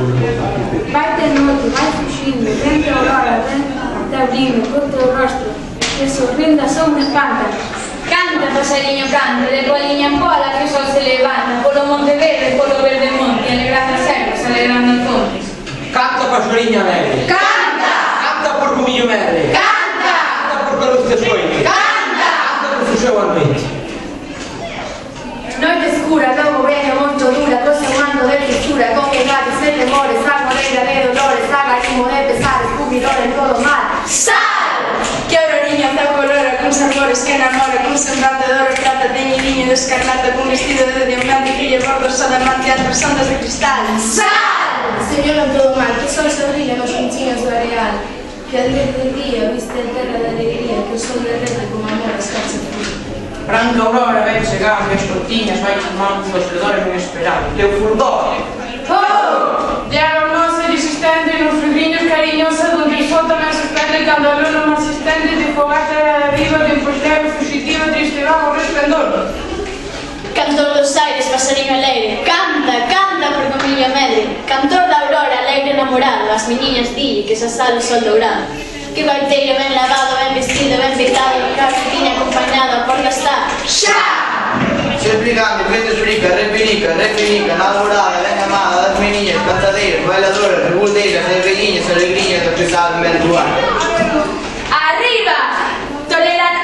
Vai ter noite, vai fugindo, vem a aurora, vem até o ninho, com o teu rosto, que sorrindo a sombra canta. Canta, passarinho, canta, de colinha en bola que o sol se levanta, polo monte verde, polo verde monte, alegrando as ervas, alegrando os montes. Canta, passarinho alegre. Canta! Canta, porcomillo medre. Canta! Canta, porque luz te escoite. Canta! Canta, que fuxeu a noite. Noite escura, logo veño moncho dura, todo seu mando de textura, con pegares de temores, agoreira de dolores, agarimo de pesares, cubridor en todo mal. Sal! Que auroriña ta colora, con sabores que enamora, con semblante de oro plata, teñidiño de escarlata, con vestido de diamante, que lle bordo so diamante, as ondas de cristal. Sal! Señor en todo mal, que o sol se brilla nos pinchiños do areal, que advierte el día, viste a terra de alegría, que o sol derrete como amor escarce frío. Branca aurora ven chegar, as cortiñas vai chamando os redores inesperados. Teu furdor. Oh! De água moça desistente nos fredrinhos carinhosa, donde o sol tamén se espende cando a luna máis estende, de fogata viva, de empollero fugitivo, triste bajo resplendor. Cantor dos aires, pasarinho alegre, canta, canta, porcomillo medre. Cantor da aurora, alegre enamorado, as meniñas dille que xa sale o sol dourado. Que baiteiro ben lavado, ben vestido, ben pintado, cartiña acompañado, a porta está xa! Explicando, que te explica, refinica, na dorada, ben amada, das meniñas, cantadeiras, bailadoras, rebuldeiras, reguiñas, alegriñas, do que saben ben lugar. Arriba! Tolerante!